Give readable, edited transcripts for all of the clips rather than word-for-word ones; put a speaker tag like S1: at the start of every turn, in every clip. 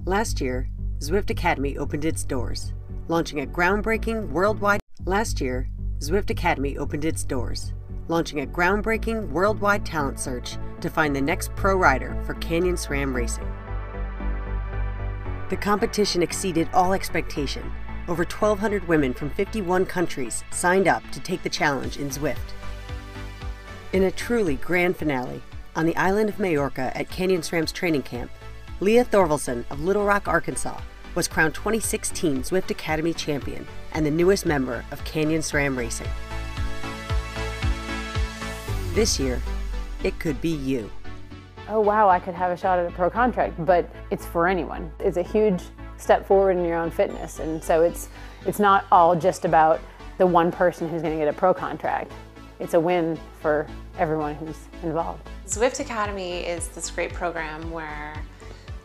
S1: Last year, Zwift Academy opened its doors, launching a groundbreaking worldwide talent search to find the next pro rider for Canyon SRAM racing. The competition exceeded all expectation. Over 1,200 women from 51 countries signed up to take the challenge in Zwift. In a truly grand finale, on the island of Majorca at Canyon SRAM's training camp, Leah Thorvaldsen of Little Rock, Arkansas, was crowned 2016 Zwift Academy champion and the newest member of Canyon SRAM Racing. This year, it could be you.
S2: Oh wow, I could have a shot at a pro contract, but it's for anyone. It's a huge step forward in your own fitness, and so it's not all just about the one person who's going to get a pro contract. It's a win for everyone who's involved.
S3: Zwift Academy is this great program where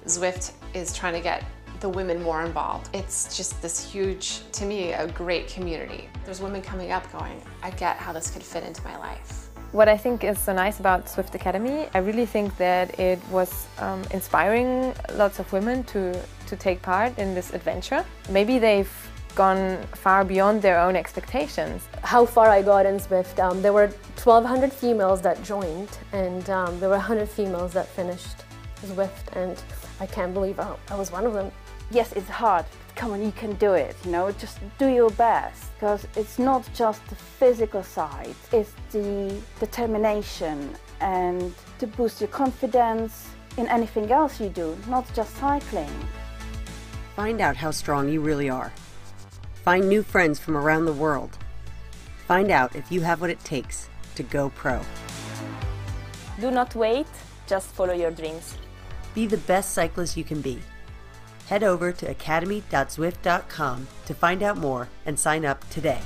S3: Zwift is trying to get the women more involved. It's just this huge, to me, a great community. There's women coming up going, I get how this could fit into my life.
S4: What I think is so nice about Zwift Academy, I really think that it was inspiring lots of women to take part in this adventure. Maybe they've gone far beyond their own expectations.
S5: How far I got in Zwift, there were 1,200 females that joined, and there were 100 females that finished Zwift, and I can't believe I was one of them.
S6: Yes, it's hard, but come on, you can do it, you know, just do your best, because it's not just the physical side, it's the determination and to boost your confidence in anything else you do, not just cycling.
S1: Find out how strong you really are. Find new friends from around the world. Find out if you have what it takes to go pro.
S7: Do not wait, just follow your dreams.
S1: Be the best cyclist you can be. Head over to academy.zwift.com to find out more and sign up today.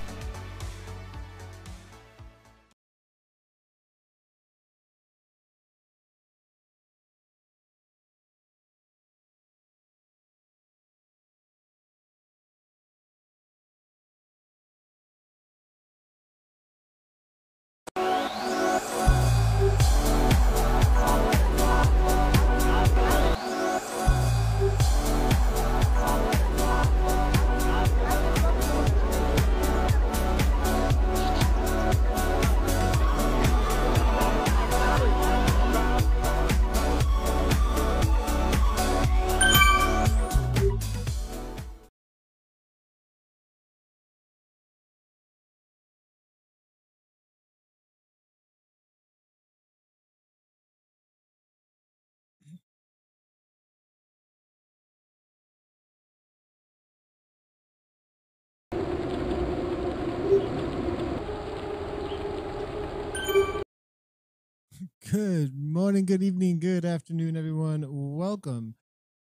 S8: Good morning, good evening, good afternoon, everyone. Welcome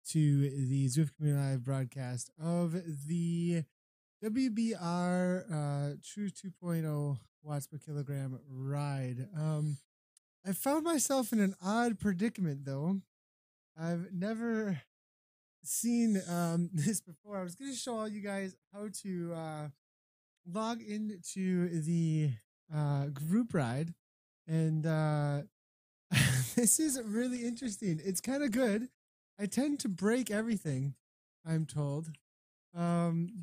S8: to the Zwift Community Live broadcast of the WBR True 2.0 watts per kilogram ride. I found myself in an odd predicament, though. I've never seen this before. I was going to show all you guys how to log into the group ride, and this is really interesting. It's kind of good. I tend to break everything, I'm told.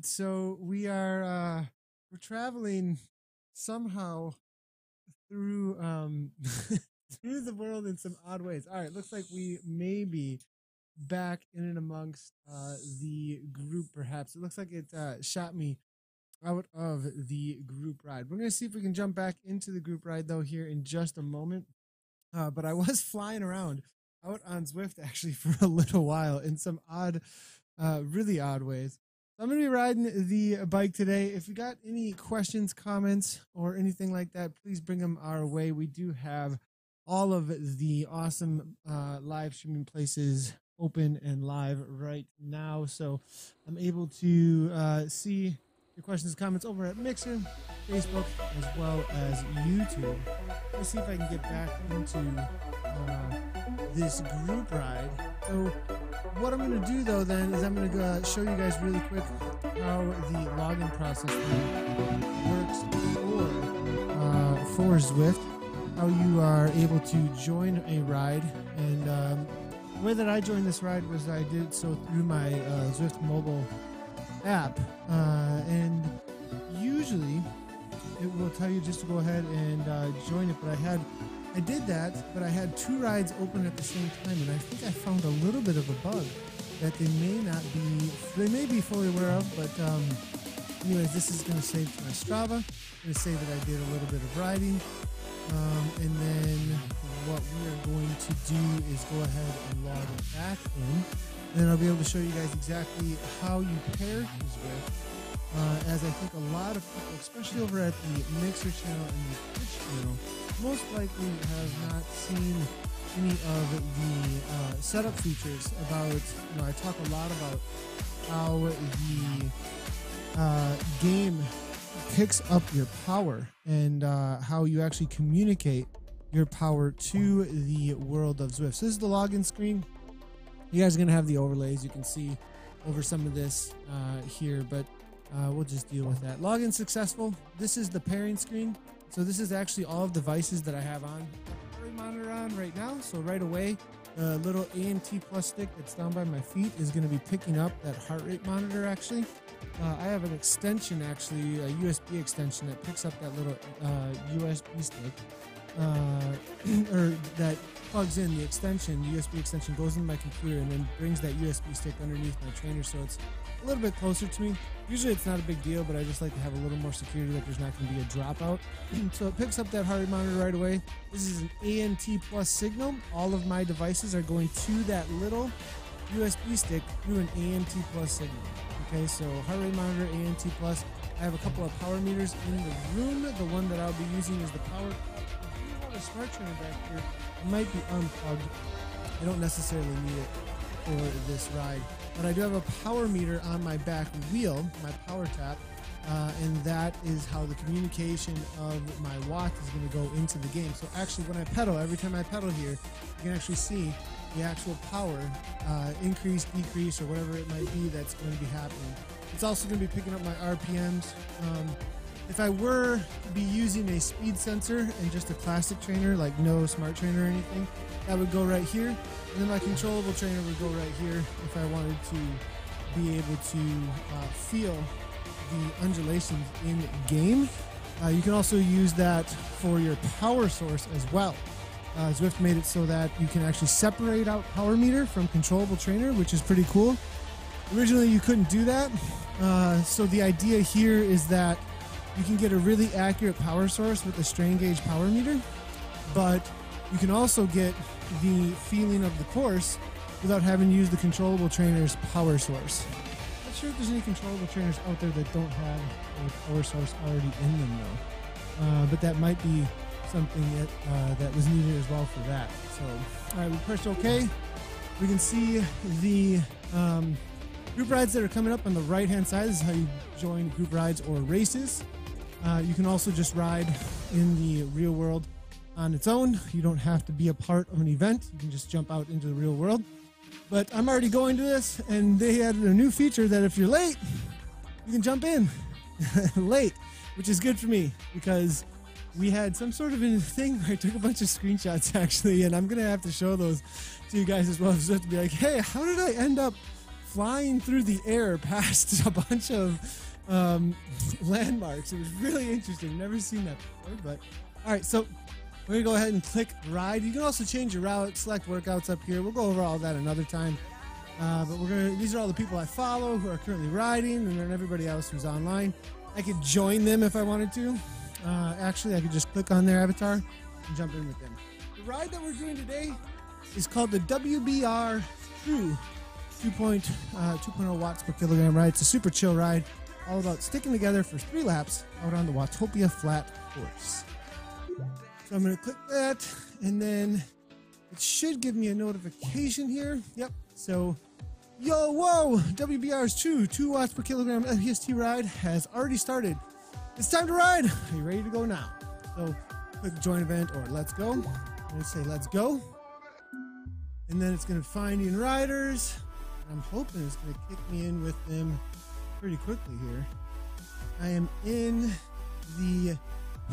S8: So we're traveling somehow through through the world in some odd ways. All right, looks like we may be back in and amongst the group, perhaps. It looks like it shot me out of the group ride. We're going to see if we can jump back into the group ride, though, here in just a moment. But I was flying around out on Zwift, actually, for a little while in some odd, really odd ways. So I'm going to be riding the bike today. If you got any questions, comments, or anything like that, please bring them our way. We do have all of the awesome live streaming places open and live right now. So I'm able to see your questions, comments over at Mixer, Facebook, as well as YouTube. Let's see if I can get back into this group ride. So what I'm going to do, though, then, is I'm going to show you guys really quick how the login process works for Zwift, how you are able to join a ride, and the way that I joined this ride was I did so through my Zwift mobile app, and usually it will tell you just to go ahead and join it, but I did that, but I had 2 rides open at the same time, and I think I found a little bit of a bug that they may be fully aware of, but anyways, this is going to save to my Strava. I'm going to say that I did a little bit of riding, and then what we are going to do is go ahead and log back in, and then I'll be able to show you guys exactly how you pair Zwift, as I think a lot of people, especially over at the Mixer channel and the Twitch channel, most likely have not seen any of the setup features about, I talk a lot about how the game picks up your power and how you actually communicate your power to the world of Zwift. So this is the login screen. You guys are going to have the overlays. You can see over some of this here, but we'll just deal with that. Login successful. This is the pairing screen. So this is actually all of the devices that I have on my monitor on right now. So right away, the little ANT Plus stick that's down by my feet is going to be picking up that heart rate monitor actually. I have an extension actually, a USB extension that picks up that little USB stick, or that plugs in the extension. The USB extension goes into my computer and then brings that USB stick underneath my trainer, so it's a little bit closer to me. Usually it's not a big deal, but I just like to have a little more security that there's not going to be a dropout. So it picks up that heart rate monitor right away. This is an ANT Plus signal. All of my devices are going to that little USB stick through an ANT Plus signal. Okay, so heart rate monitor, ANT Plus. I have a couple of power meters in the room. The one that I'll be using is the power. If you want a smart trainer back here, it might be unplugged. I don't necessarily need it for this ride, but I do have a power meter on my back wheel, my power tap, and that is how the communication of my watch is going to go into the game. So actually when I pedal, every time I pedal here, you can actually see the actual power increase, decrease, or whatever it might be that's going to be happening. It's also going to be picking up my RPMs. If I were to be using a speed sensor and just a classic trainer, like no smart trainer or anything, that would go right here. And then my controllable trainer would go right here if I wanted to be able to feel the undulations in game. You can also use that for your power source as well. Zwift made it so that you can actually separate out power meter from controllable trainer, which is pretty cool. Originally you couldn't do that. So the idea here is that you can get a really accurate power source with a strain gauge power meter, but you can also get the feeling of the course without having to use the controllable trainer's power source. Not sure if there's any controllable trainers out there that don't have a power source already in them though. But that might be something that was needed as well for that. So, all right, we pressed OK. We can see the group rides that are coming up on the right-hand side. This is how you join group rides or races. You can also just ride in the real world on its own. You don't have to be a part of an event. You can just jump out into the real world. But I'm already going to this, and they added a new feature that if you're late, you can jump in late, which is good for me because we had some sort of a thing where I took a bunch of screenshots actually, and I'm going to have to show those to you guys as well. So I have to be like, hey, how did I end up flying through the air past a bunch of landmarks? It was really interesting. Never seen that before, but all right, so we're gonna go ahead and click ride. You can also change your route, select workouts up here. We'll go over all that another time. But these are all the people I follow who are currently riding, and then everybody else who's online. I could join them if I wanted to. Actually, I could just click on their avatar and jump in with them. The ride that we're doing today is called the WBR True 2.0 watts per kilogram ride. It's a super chill ride, all about sticking together for 3 laps out on the Watopia Flat course. So I'm going to click that, and then it should give me a notification here. Yep. So, whoa, WBR's True 2 watts per kilogram FPST ride has already started. It's time to ride. Are you ready to go now? So click join event or let's go. I'm going to say let's go. And then it's going to find in riders. I'm hoping it's going to kick me in with them pretty quickly here. I am in the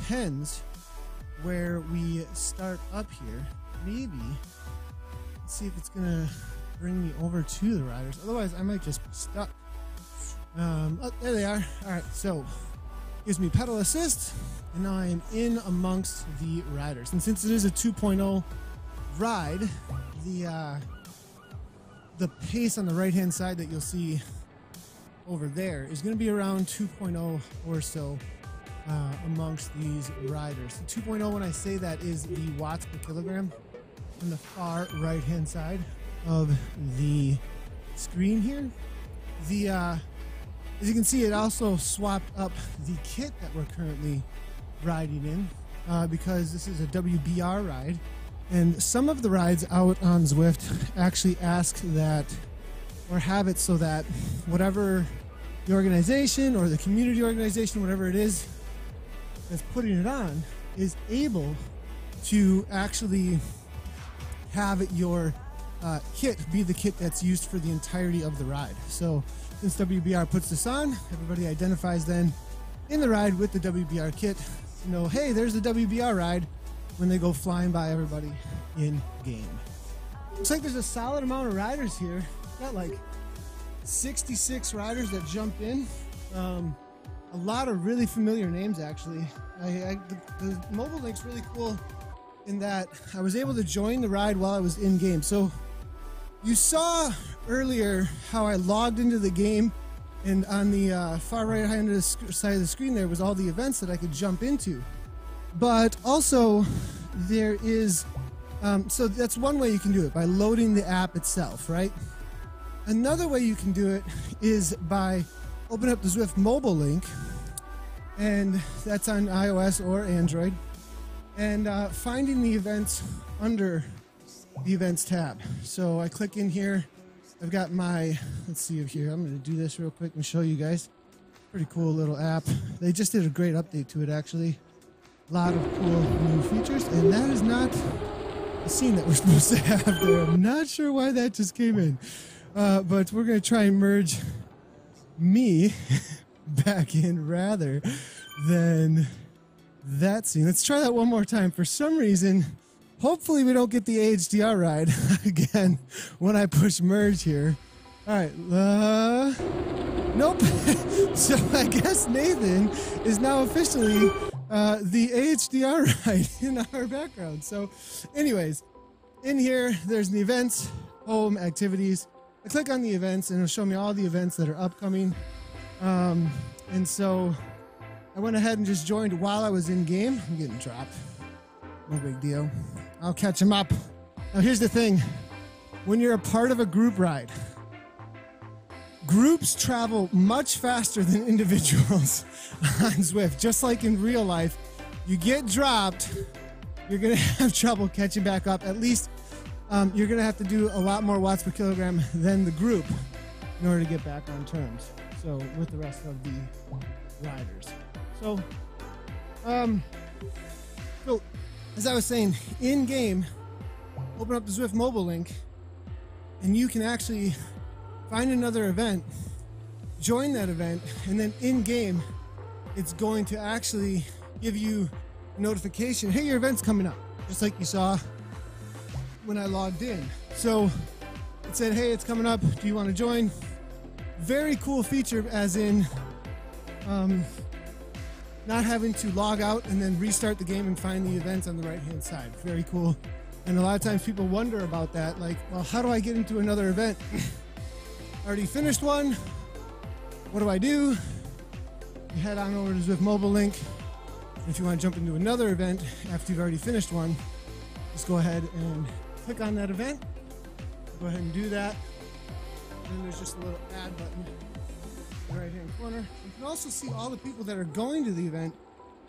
S8: pens where we start up here. Maybe Let's see if it's gonna bring me over to the riders. Otherwise, I might just be stuck. Oh, there they are. All right, so gives me pedal assist, and now I am in amongst the riders. And since it is a 2.0 ride, the pace on the right-hand side that you'll see over there is going to be around 2.0 or so amongst these riders. The 2.0, when I say that, is the watts per kilogram on the far right-hand side of the screen here. As you can see, it also swapped up the kit that we're currently riding in because this is a WBR ride. And some of the rides out on Zwift actually ask that, or have it so that whatever the organization or the community organization, whatever it is that's putting it on, is able to actually have your kit be the kit that's used for the entirety of the ride. So since WBR puts this on, everybody identifies then in the ride with the WBR kit. You know, hey, there's the WBR ride when they go flying by everybody in game. Looks like there's a solid amount of riders here. Got like 66 riders that jumped in. A lot of really familiar names, actually. The mobile link's really cool in that I was able to join the ride while I was in game. So you saw earlier how I logged into the game, and on the far right hand side of the screen there was all the events that I could jump into. But also there is, so that's one way you can do it, by loading the app itself, right? Another way you can do it is by opening up the Zwift mobile link, and that's on iOS or Android, and finding the events under the events tab. So I click in here. I've got my, let's see here. I'm going to do this real quick and show you guys. Pretty cool little app. They just did a great update to it, actually. A lot of cool new features, and that is not the scene that we're supposed to have there. I'm not sure why that just came in, but we're going to try and merge me back in rather than that scene. Let's try that one more time. For some reason, hopefully we don't get the AHDR ride again when I push merge here. All right, nope. So I guess Nathan is now officially the AHDR ride in our background. So anyways, in here, there's the events, home, activities. I click on the events and it'll show me all the events that are upcoming. And so I went ahead and just joined while I was in game. I'm getting dropped. No big deal. I'll catch him up. Now here's the thing. When you're a part of a group ride, groups travel much faster than individuals on Zwift. Just like in real life, you get dropped, you're going to have trouble catching back up. At least you're going to have to do a lot more watts per kilogram than the group in order to get back on terms. So with the rest of the riders. So, as I was saying, in game, open up the Zwift mobile link, and you can actually find another event, join that event, and then in game, it's going to actually give you a notification, hey, your event's coming up, just like you saw when I logged in. So it said, hey, it's coming up, do you want to join? Very cool feature, as in not having to log out and then restart the game and find the events on the right hand side. Very cool. And a lot of times people wonder about that, like, well, how do I get into another event? Already finished one, what do I do? You head on over to Zwift mobile link. If you want to jump into another event after you've already finished one, just go ahead and click on that event. Go ahead and do that. And then there's just a little add button in the right hand corner. You can also see all the people that are going to the event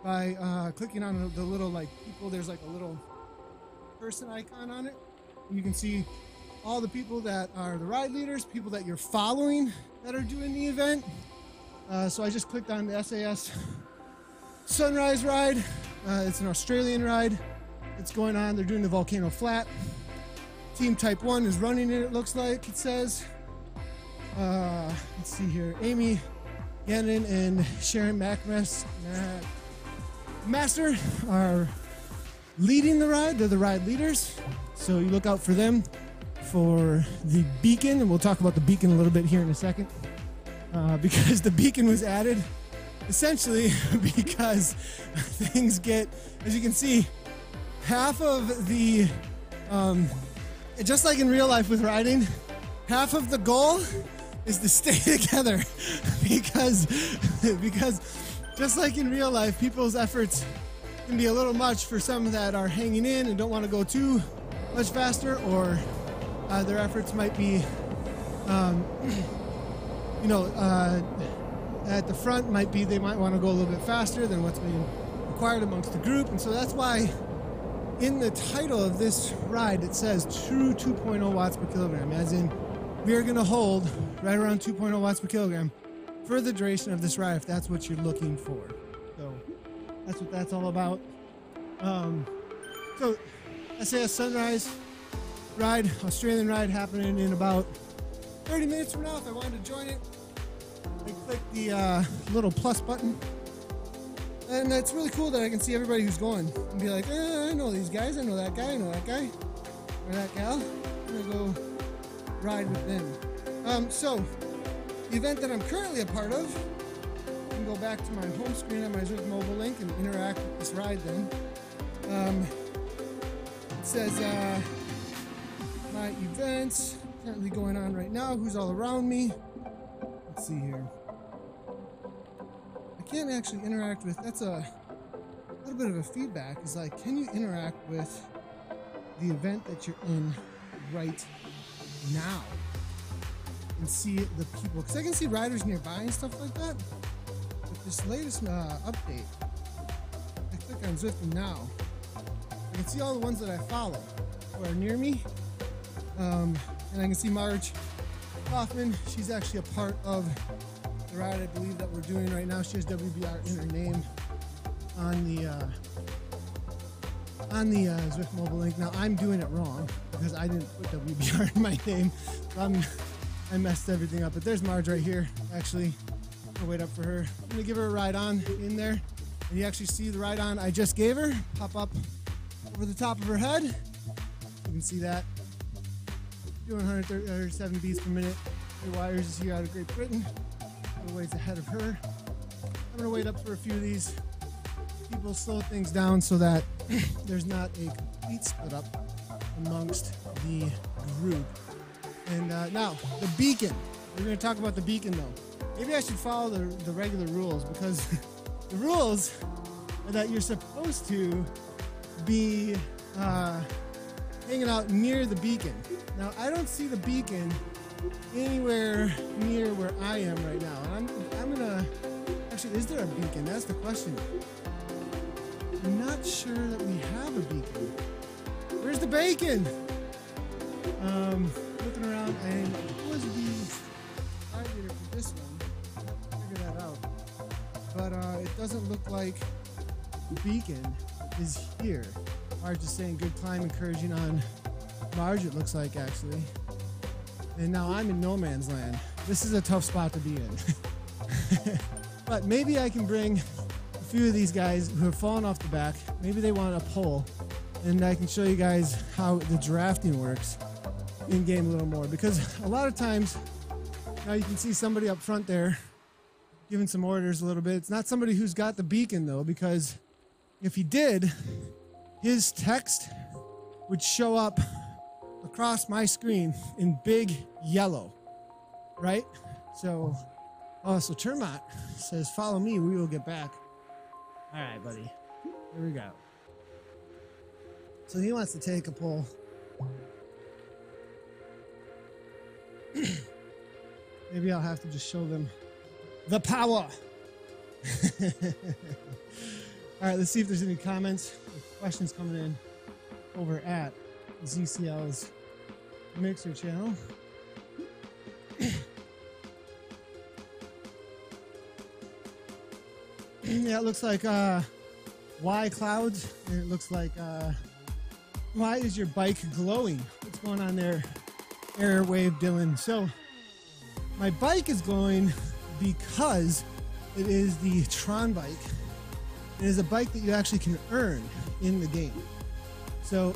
S8: by clicking on the little like people. There's like a little person icon on it. And you can see all the people that are the ride leaders, people that you're following that are doing the event. So I just clicked on the SAS Sunrise ride. It's an Australian ride. It's going on. They're doing the Volcano Flat. Team Type 1 is running it, it looks like it says. Let's see here. Amy Gannon and Sharon Master are leading the ride. They're the ride leaders. So you look out for them. for the beacon, and we'll talk about the beacon a little bit here in a second, because the beacon was added essentially because things get, as you can see, half of the, just like in real life with riding, half of the goal is to stay together because just like in real life, people's efforts can be a little much for some that are hanging in and don't want to go too much faster, or their efforts might be, at the front might be they might want to go a little bit faster than what's being required amongst the group. And so that's why in the title of this ride it says true 2.0 watts per kilogram, as in we are going to hold right around 2.0 watts per kilogram for the duration of this ride, if that's what you're looking for. So that's what that's all about. So SAS Sunrise ride, Australian ride, happening in about 30 minutes from now. If I wanted to join it, I click the little plus button, and it's really cool that I can see everybody who's going and be like, I know these guys, I know that guy, I know that guy, or that gal. I'm gonna go ride with them. So the event that I'm currently a part of, I can go back to my home screen on my Zwift mobile link and interact with this ride then. It says my events currently going on right now, who's all around me. Let's see here. I can't actually interact with, that's a little bit of a feedback, is like, can you interact with the event that you're in right now and see the people? Because I can see riders nearby and stuff like that. With this latest update, I click on Zwift now, I can see all the ones that I follow who are near me. And I can see Marge Hoffman. She's actually a part of the ride, I believe, that we're doing right now. She has WBR in her name on the Zwift mobile link. Now I'm doing it wrong because I didn't put WBR in my name, so I messed everything up. But there's Marge right here. Actually, I'll wait up for her. I'm gonna give her a ride on in there, and you actually see the ride on I just gave her pop up over the top of her head. You can see that. Doing 137 beats per minute. The Wires is here out of Great Britain. A ways ahead of her. I'm gonna wait up for a few of these people, slow things down so that there's not a complete split up amongst the group. And now, the beacon. We're gonna talk about the beacon though. Maybe I should follow the regular rules, because the rules are that you're supposed to be hanging out near the beacon. Now, I don't see the beacon anywhere near where I am right now. And I'm gonna, actually, is there a beacon? That's the question. I'm not sure that we have a beacon. Where's the bacon? Looking around, and what was the target for this one? Figure that out. But it doesn't look like the beacon is here. Marge is saying good climb, encouraging on Marge, it looks like, actually. And now I'm in no man's land. This is a tough spot to be in. But maybe I can bring a few of these guys who have fallen off the back. Maybe they want a pole, and I can show you guys how the drafting works in game a little more. Because a lot of times, now you can see somebody up front there giving some orders a little bit. It's not somebody who's got the beacon though, because if he did, his text would show up across my screen in big yellow, right? So, so Termot says, follow me, we will get back. All right, buddy, here we go. So he wants to take a poll. Maybe I'll have to just show them the power. All right, let's see if there's any comments or questions coming in over at ZCL's Mixer channel. Yeah, it looks like Y clouds, and it looks like why is your bike glowing? What's going on there, Airwave Dylan? So my bike is glowing because it is the Tron bike. It is a bike that you actually can earn in the game. So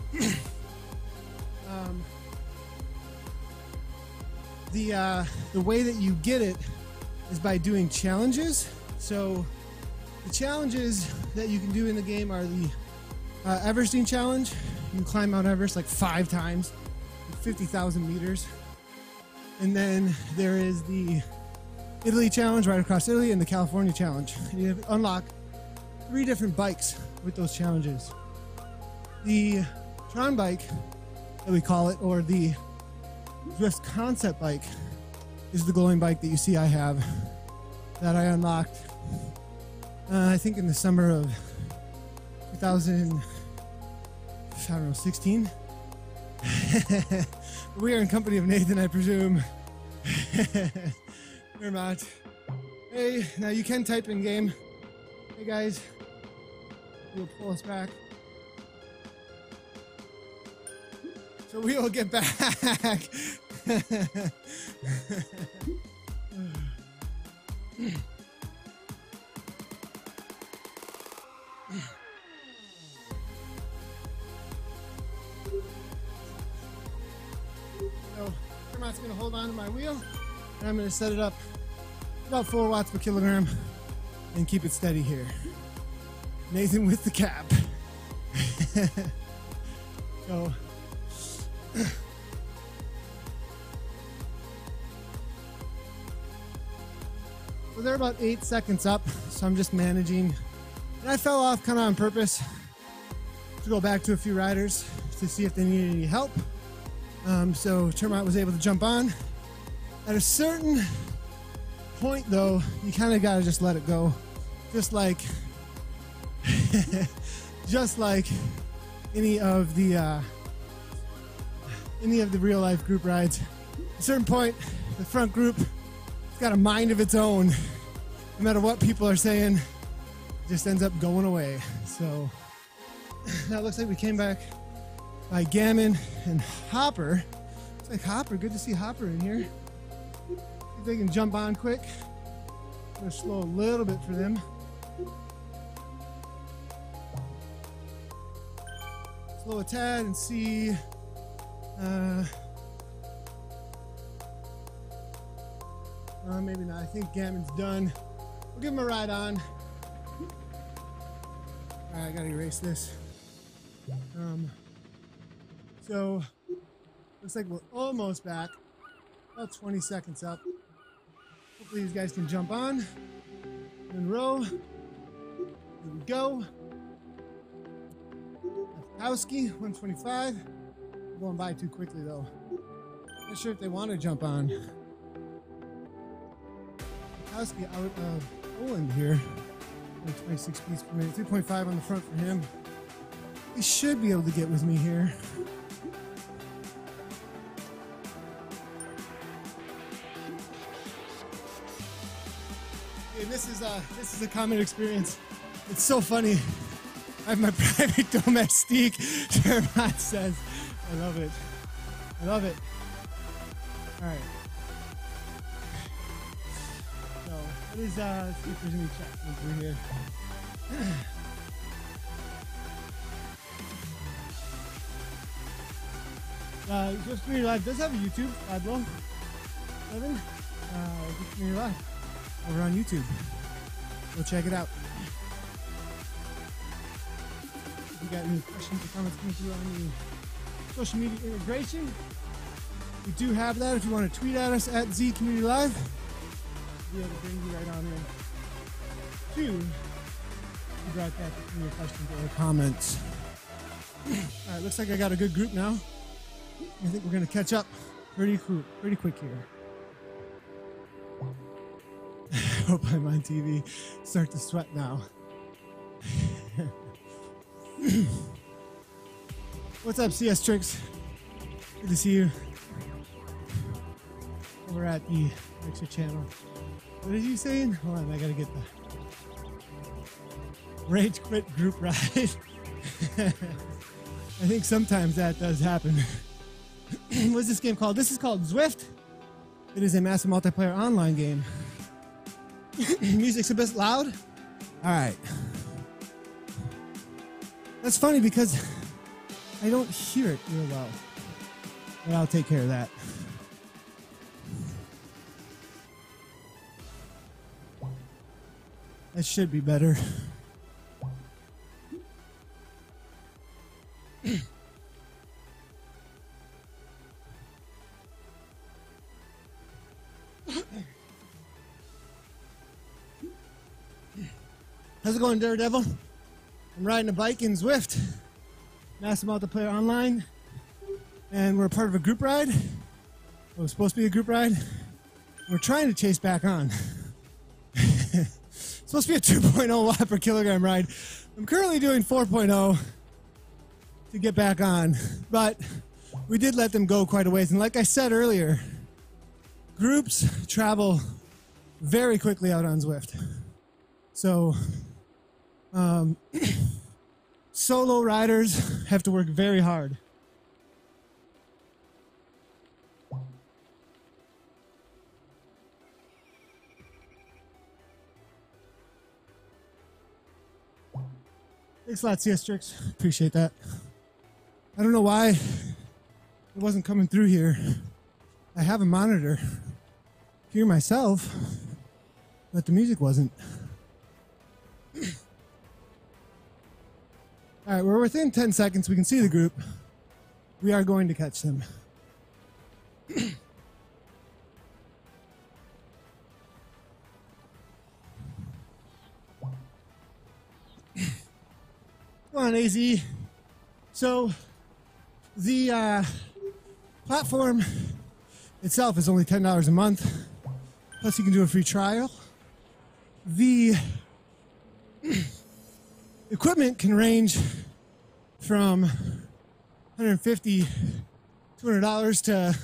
S8: the way that you get it is by doing challenges. So the challenges that you can do in the game are the Everesting challenge. You can climb Mount Everest like 5 times, 50,000 meters. And then there is the Italy challenge right across Italy and the California challenge. You unlock 3 different bikes with those challenges. The Tron bike, that we call it, or the Zwift concept bike, is the glowing bike that you see I have that I unlocked I think in the summer of 2016. We are in company of Nathan, I presume. We're not. Hey, now you can type in game. Hey guys, you'll pull us back. So we will get back. So Kermit's going to hold on to my wheel, and I'm going to set it up about 4 watts per kilogram and keep it steady here. Nathan with the cap. So they're about 8 seconds up, so I'm just managing. And I fell off kind of on purpose to go back to a few riders to see if they needed any help. So Termite was able to jump on. At a certain point, though, you kind of got to just let it go. Just like, just like any of the real life group rides. At a certain point, the front group has got a mind of its own. No matter what people are saying, it just ends up going away. So now it looks like we came back by Gammon and Hopper. Looks like Hopper. Good to see Hopper in here. See if they can jump on quick. I'm gonna slow a little bit for them. Slow a tad and see. Maybe not. I think Gammon's done. We'll give him a ride on. All right, I gotta erase this. So looks like we're almost back. About 20 seconds up. Hopefully these guys can jump on and row. Here we go. Howski, 125. I'm going by too quickly though. Not sure if they want to jump on. Howski out of Poland here. 26 beats per minute. 3.5 on the front for him. He should be able to get with me here. And this is a common experience. It's so funny. I have my private domestique. Jeremiah says, I love it. I love it. All right. So what is let's see if there's any chat coming through here. Just Community Live does have a YouTube, Adlo. 7. Just Community Live over on YouTube. Go check it out. If you got any questions or comments coming through on the social media integration, we do have that. If you want to tweet at us at Z Community Live, we'll be able to bring you right on in to be brought back with your questions or comments. All right, looks like I got a good group now. I think we're going to catch up pretty quick here. I hope I'm on TV. Start to sweat now. What's up, CS Tricks? Good to see you. Over at the Mixer channel. What did you say? Hold on, I gotta get the Rage Quit group ride. I think sometimes that does happen. What's this game called? This is called Zwift. It is a massive multiplayer online game. Music's a bit loud. All right. That's funny because I don't hear it real well. But I'll take care of that. That should be better. How's it going, Daredevil? I'm riding a bike in Zwift. Massive multiplayer online. And we're part of a group ride. It was supposed to be a group ride. We're trying to chase back on. It's supposed to be a 2.0 watt per kilogram ride. I'm currently doing 4.0 to get back on. But we did let them go quite a ways. And like I said earlier, groups travel very quickly out on Zwift. So solo riders have to work very hard. Thanks a lot, CS-Trix. Appreciate that. I don't know why it wasn't coming through here. I have a monitor. Hear myself, but the music wasn't. All right, we're within 10 seconds. We can see the group. We are going to catch them. Come on, AZ. So the platform itself is only $10 a month. Plus you can do a free trial. The equipment can range from $150, $200 to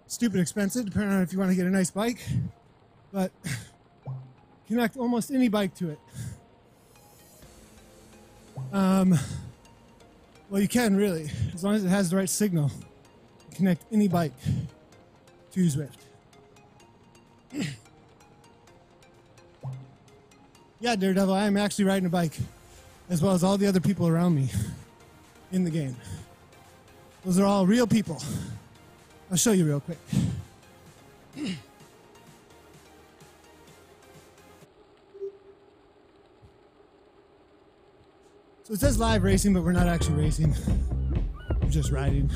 S8: stupid expensive, depending on if you want to get a nice bike. But connect almost any bike to it. Well, you can really, as long as it has the right signal. Connect any bike to Zwift. Yeah, Daredevil, I am actually riding a bike, as well as all the other people around me in the game. Those are all real people. I'll show you real quick. So it says live racing, but we're not actually racing. We're just riding.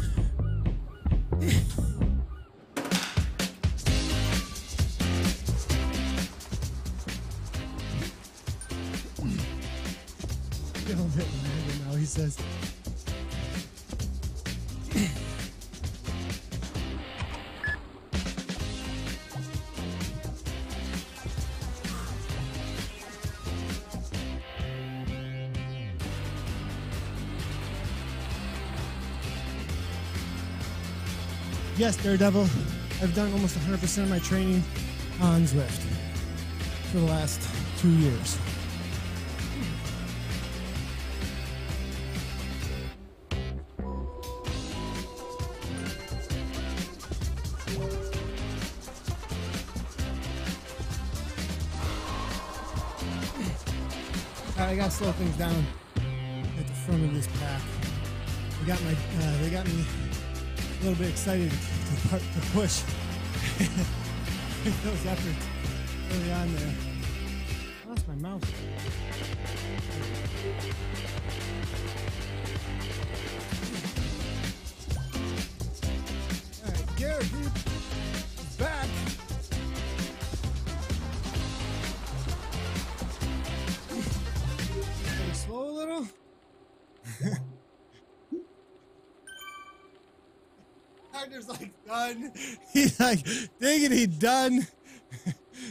S8: A bit random now, he says. Yes, Daredevil. I've done almost 100% of my training on Zwift for the last 2 years. I gotta slow things down at the front of this pack. They got me a little bit excited to push those efforts early on there. I lost my mouse. All right, Garrett Group is back. Slow a little. Partner's like done. He's like, diggity done.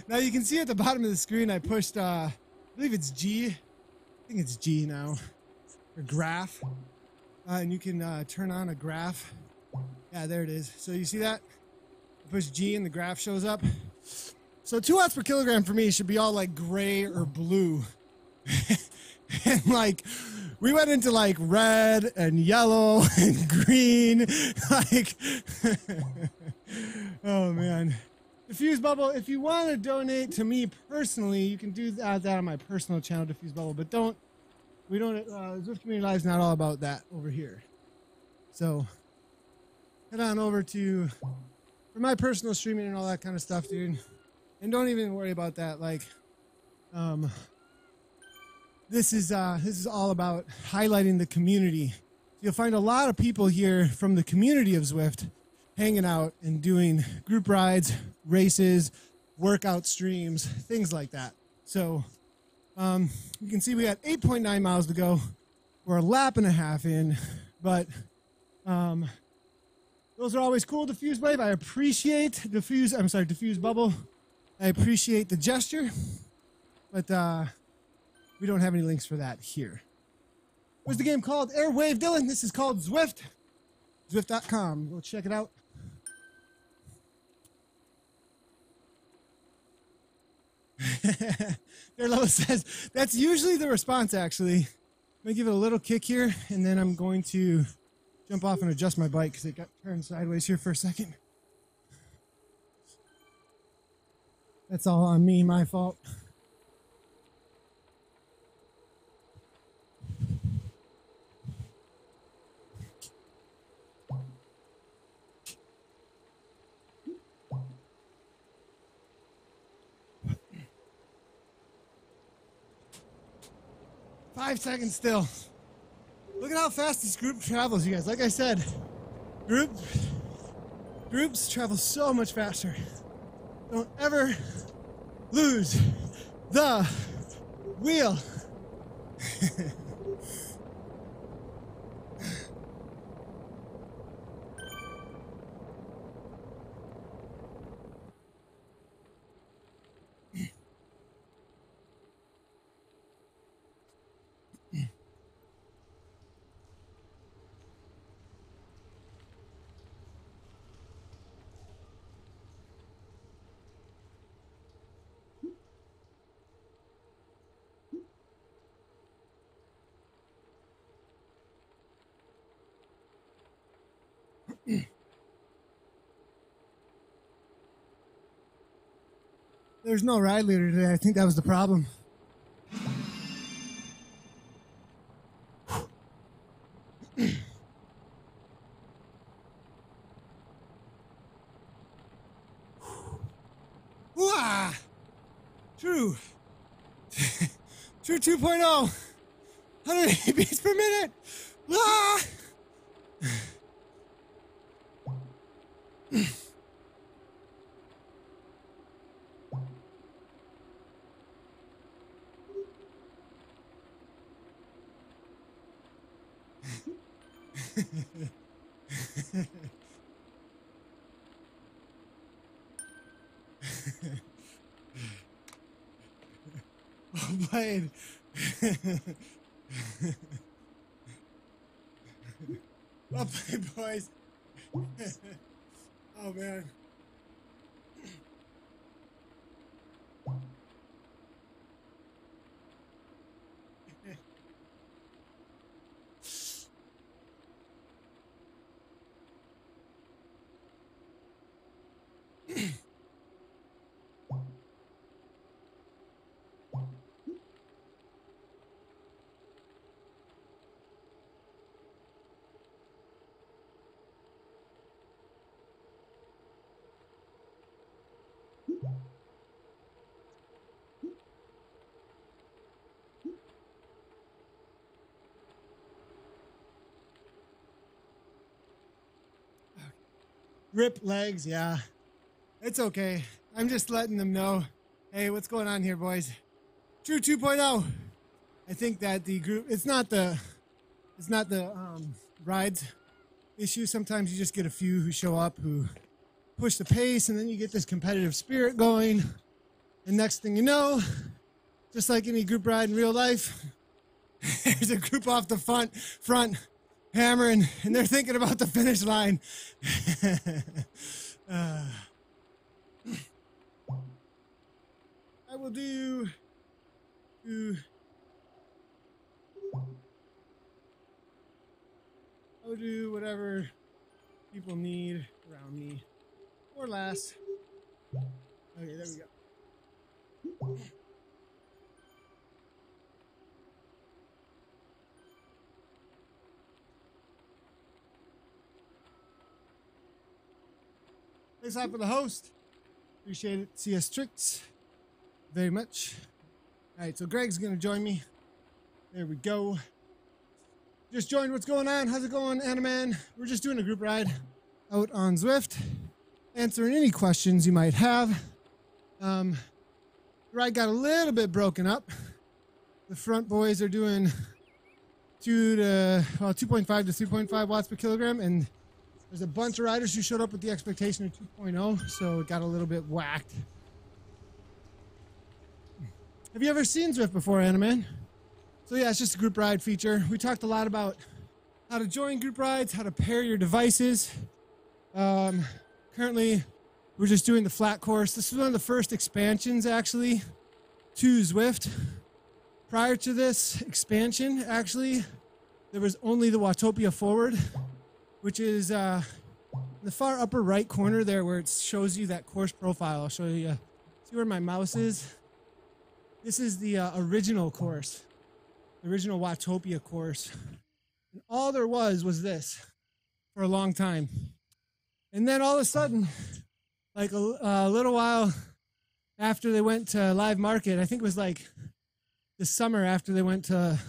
S8: Now you can see at the bottom of the screen I pushed I believe it's G. I think it's G now. Or graph. And you can turn on a graph. Yeah, there it is. So you see that? I push G and the graph shows up. So 2 watts per kilogram for me should be all like gray or blue. And like we went into like red and yellow and green, like oh man. Diffuse Bubble, if you want to donate to me personally, you can do that on my personal channel, Diffuse Bubble, but Zwift Community Live's not all about that over here. So head on over to for my personal streaming and all that kind of stuff, dude. And don't even worry about that, like this is all about highlighting the community. You'll find a lot of people here from the community of Zwift hanging out and doing group rides, races, workout streams, things like that. So you can see we got 8.9 miles to go. We're a lap and a half in, but those are always cool. Diffuse wave, I appreciate. Diffuse bubble, I appreciate the gesture, but we don't have any links for that here. What's the game called? Airwave, Dylan. This is called Zwift. Zwift.com. Go check it out. Their level says that's usually the response, actually. Let me give it a little kick here, and then I'm going to jump off and adjust my bike because it got turned sideways here for a second. That's all on me, my fault. Five seconds still. Look at how fast this group travels, you guys. Like I said, groups travel so much faster. Don't ever lose the wheel. There's no ride leader today. I think that was the problem. Wah! True. True 2.0. 180 beats per minute. Ah! Well played. Well played, boys. Oh, man. Rip legs, yeah. It's okay. I'm just letting them know, hey, what's going on here, boys? True 2.0. I think that the group, it's not the rides issue. Sometimes you just get a few who show up who push the pace, and then you get this competitive spirit going. And next thing you know, just like any group ride in real life, there's a group off the front hammering, and they're thinking about the finish line. I will do whatever people need around me, or less. Okay, there we go. Thanks a lot for the host. Appreciate it. CS Tricks very much. All right, so Greg's going to join me. There we go. Just joined. What's going on? How's it going, Animan? We're just doing a group ride out on Zwift, answering any questions you might have. The ride got a little bit broken up. The front boys are doing 2.5 to 3.5 watts per kilogram, and there's a bunch of riders who showed up with the expectation of 2.0, so it got a little bit whacked. Have you ever seen Zwift before, Animan? So yeah, it's just a group ride feature. We talked a lot about how to join group rides, how to pair your devices. Currently, we're just doing the flat course. This is one of the first expansions, actually, to Zwift. Prior to this expansion, actually, there was only the Watopia Forward, which is the far upper right corner there where it shows you that course profile. I'll show you. See where my mouse is? This is the original course, the original Watopia course. And all there was this for a long time. And then all of a sudden, like a little while after they went to live market, I think it was like the summer after they went to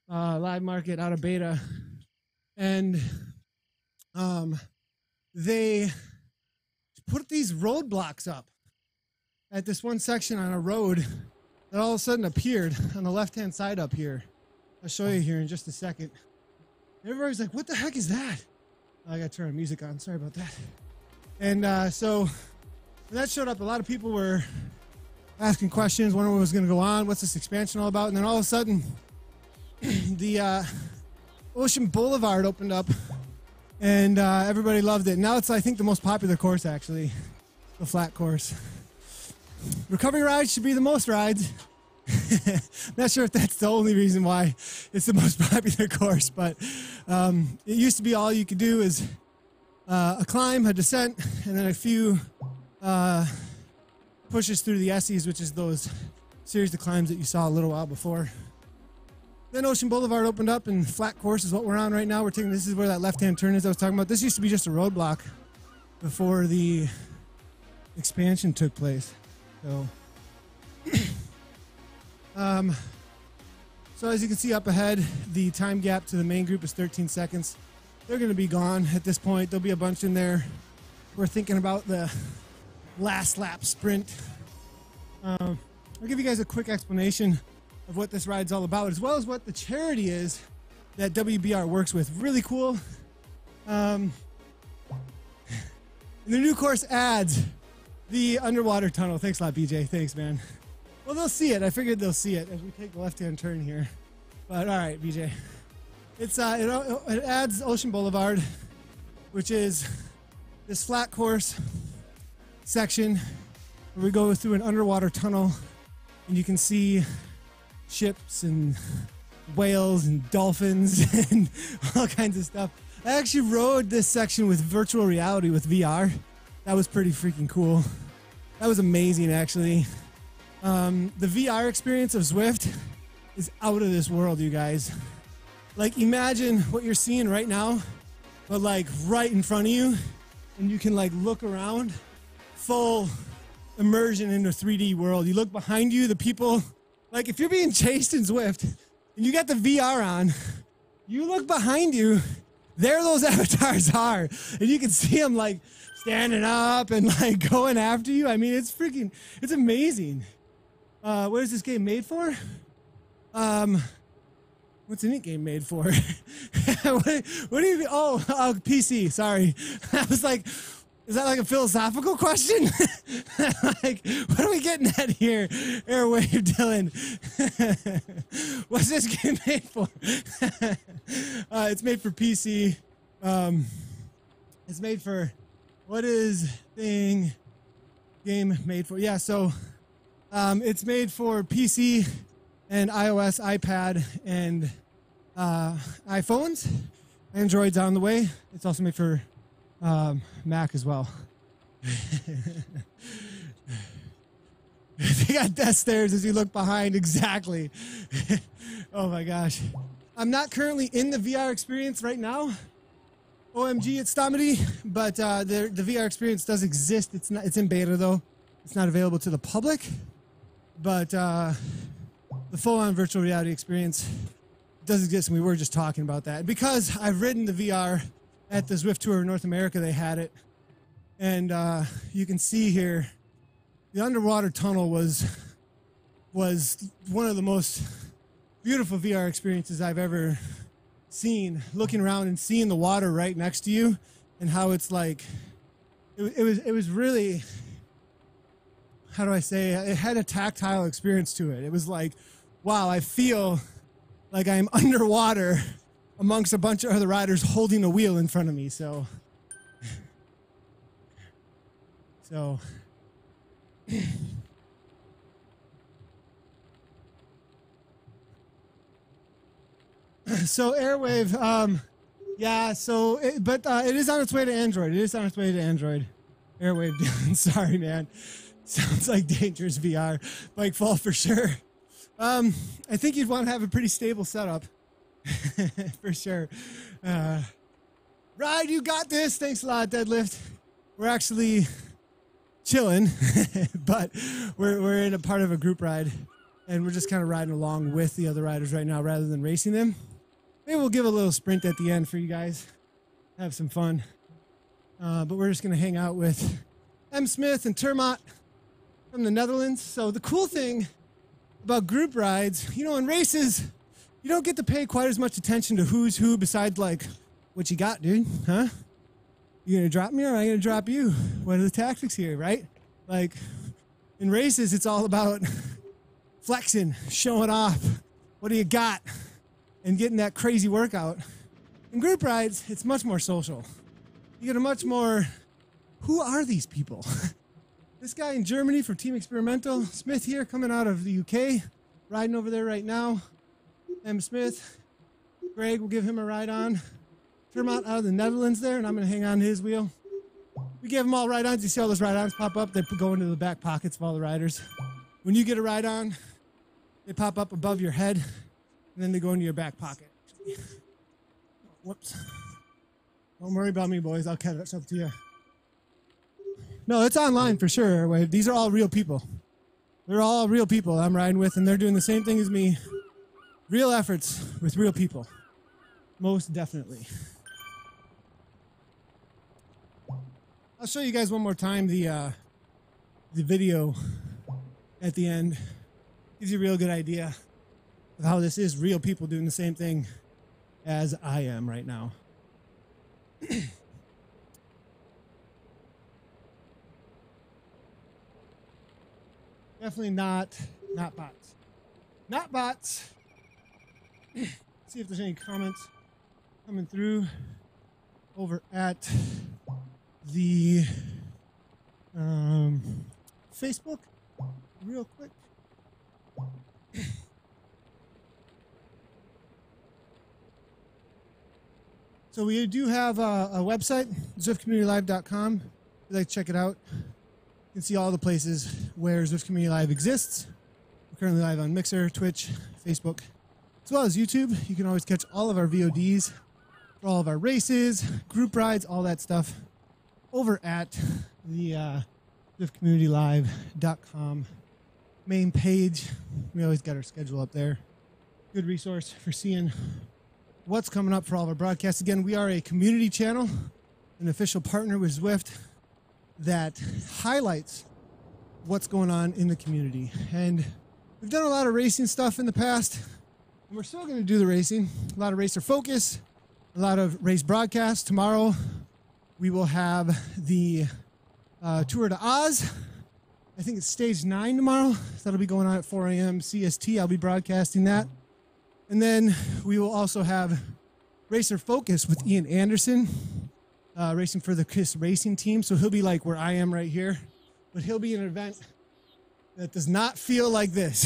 S8: live market out of beta, and they put these roadblocks up at this one section on a road that all of a sudden appeared on the left-hand side up here. I'll show you here in just a second. Everybody's like, what the heck is that? I gotta turn the music on, sorry about that. And so when that showed up, a lot of people were asking questions, wondering what was gonna go on, what's this expansion all about? And then all of a sudden, the Ocean Boulevard opened up, and everybody loved it. Now it's, I think, the most popular course, actually, the flat course. Recovery rides should be the most rides. Not sure if that's the only reason why it's the most popular course, but it used to be all you could do is a climb, a descent, and then a few pushes through the Essies, which is those series of climbs that you saw a little while before. Then Ocean Boulevard opened up, and flat course is what we're on right now. We're taking, this is where that left-hand turn is I was talking about. This used to be just a roadblock before the expansion took place. So, so as you can see up ahead, the time gap to the main group is 13 seconds. They're going to be gone at this point. There'll be a bunch in there. We're thinking about the last lap sprint. I'll give you guys a quick explanation of what this ride's all about, as well as what the charity is that WBR works with. Really cool. And the new course adds the underwater tunnel. Thanks a lot, BJ. Thanks, man. Well, they'll see it. I figured they'll see it as we take the left-hand turn here. But all right, BJ. It's it adds Ocean Boulevard, which is this flat course section where we go through an underwater tunnel, and you can see ships and whales and dolphins and all kinds of stuff. I actually rode this section with virtual reality with VR. That was pretty freaking cool. That was amazing, actually. The VR experience of Zwift is out of this world, you guys. Like, imagine what you're seeing right now, but like right in front of you, and you can like look around, full immersion into a 3D world. You look behind you, the people, like if you're being chased in Zwift and you got the VR on, you look behind you, there those avatars are, and you can see them like standing up and like going after you. I mean, it's freaking, it's amazing. What is this game made for? What's any game made for? what do you, oh, PC, sorry. I was like, is that like a philosophical question? Like, what are we getting at here? Airwave Dylan. What's this game made for? It's made for PC. It's made for, what is thing game made for? Yeah, so it's made for PC and iOS, iPad, and iPhones. Android's on the way. It's also made for Mac as well. They got death stares as you look behind. Exactly. Oh my gosh. I'm not currently in the VR experience right now. OMG, it's Stomedy, but the VR experience does exist. It's in beta though. It's not available to the public. But the full-on virtual reality experience does exist, and we were just talking about that. Because I've ridden the VR at the Zwift Tour of North America, they had it. And you can see here, the underwater tunnel was one of the most beautiful VR experiences I've ever seen. Looking around and seeing the water right next to you, and how it's like, it was really, how do I say, it had a tactile experience to it. It was like, wow, I feel like I'm underwater amongst a bunch of other riders holding a wheel in front of me. So so Airwave, yeah, so it is on its way to Android. It is on its way to Android. Airwave, Dylan, sorry, man. Sounds like dangerous VR. Bike fall for sure. I think you'd want to have a pretty stable setup. For sure. Ride, you got this. Thanks a lot, Deadlift. We're actually chilling, but we're in a part of a group ride, and we're just kind of riding along with the other riders right now rather than racing them. Maybe we'll give a little sprint at the end for you guys. Have some fun. But we're just going to hang out with M. Smith and Termot from the Netherlands. So the cool thing about group rides, you know, in races, you don't get to pay quite as much attention to who's who besides, like, what you got, dude, huh? You gonna drop me or am I gonna drop you? What are the tactics here, right? Like, in races, it's all about flexing, showing off. What do you got? And getting that crazy workout. In group rides, it's much more social. You get a much more, who are these people? This guy in Germany from Team Experimental, Smith here coming out of the UK, riding over there right now. M. Smith, Greg will give him a ride on. Termot out of the Netherlands there, and I'm going to hang on to his wheel. We give them all ride-ons. You see all those ride-ons pop up? They go into the back pockets of all the riders. When you get a ride-on, they pop up above your head, and then they go into your back pocket. Whoops. Don't worry about me, boys. I'll catch up to you. No, it's online for sure, Airwave. These are all real people. They're all real people I'm riding with, and they're doing the same thing as me. Real efforts with real people. Most definitely. I'll show you guys one more time the video at the end. Gives you a real good idea of how this is real people doing the same thing as I am right now. Definitely not bots. Not bots. See if there's any comments coming through over at the Facebook real quick. So we do have a website, ZwiftCommunityLive.com. If you'd like to check it out, you can see all the places where Zwift Community Live exists. We're currently live on Mixer, Twitch, Facebook, as well as YouTube. You can always catch all of our VODs for all of our races, group rides, all that stuff over at the ZwiftCommunityLive.com main page. We always got our schedule up there. Good resource for seeing what's coming up for all of our broadcasts. Again, we are a community channel, an official partner with Zwift that highlights what's going on in the community. And we've done a lot of racing stuff in the past, and we're still going to do the racing. A lot of racer focus, a lot of race broadcasts. Tomorrow, we will have the Tour de Oz. I think it's stage 9 tomorrow. That'll be going on at 4 a.m. CST. I'll be broadcasting that. And then we will also have Racer Focus with Ian Anderson, racing for the KISS Racing team. So he'll be like where I am right here, but he'll be in an event that does not feel like this.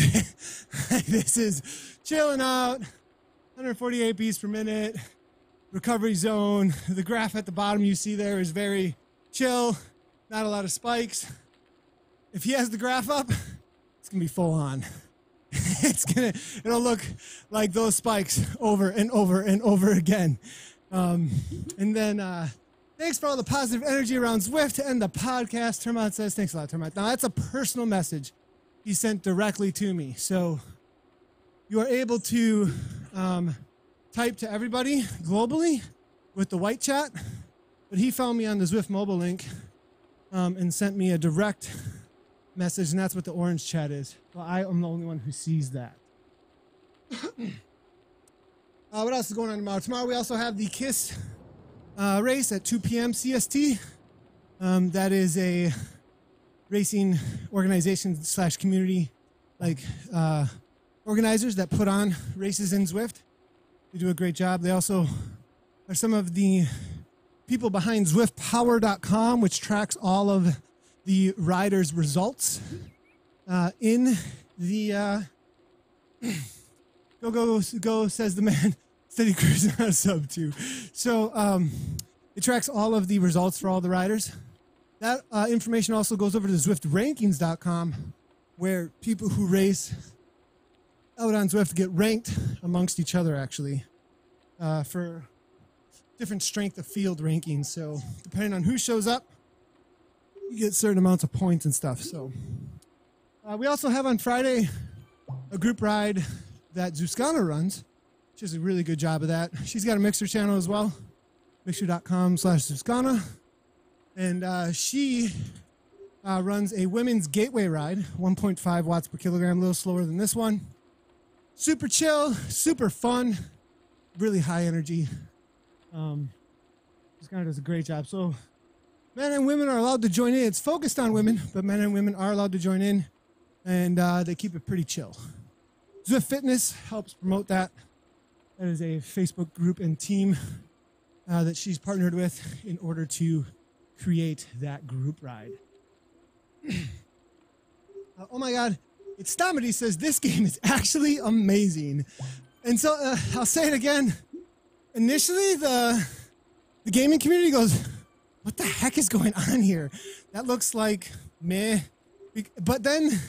S8: This is chilling out, 148 beats per minute, recovery zone. The graph at the bottom you see there is very chill, not a lot of spikes. If he has the graph up, it's gonna be full on. It'll look like those spikes over and over and over again. And then thanks for all the positive energy around Zwift and the podcast. Termot says, thanks a lot, Termot. Now that's a personal message he sent directly to me. So you are able to type to everybody globally with the white chat. But he found me on the Zwift mobile link and sent me a direct message, and that's what the orange chat is. Well, I am the only one who sees that. What else is going on tomorrow? Tomorrow we also have the KISS race at 2 p.m. CST. That is a racing organization / community, like organizers that put on races in Zwift. They do a great job. They also are some of the people behind ZwiftPower.com, which tracks all of the riders' results in the go says the man. Steady cruising on a sub 2. So it tracks all of the results for all the riders. That information also goes over to ZwiftRankings.com, where people who race out on Zwift get ranked amongst each other, actually, for different strength of field rankings. So depending on who shows up, you get certain amounts of points and stuff. So we also have on Friday a group ride that Zuskana runs. She does a really good job of that. She's got a Mixer channel as well, mixer.com/Zuskana. And she runs a women's gateway ride, 1.5 watts per kilogram, a little slower than this one. Super chill, super fun, really high energy. Zuskana does a great job. So men and women are allowed to join in. It's focused on women, but men and women are allowed to join in, and they keep it pretty chill. Zwift Fitness helps promote that. That is a Facebook group and team that she's partnered with in order to create that group ride. Oh my God, it's Stamedy says this game is actually amazing. And so I'll say it again. Initially, the gaming community goes, what the heck is going on here? That looks like meh. But then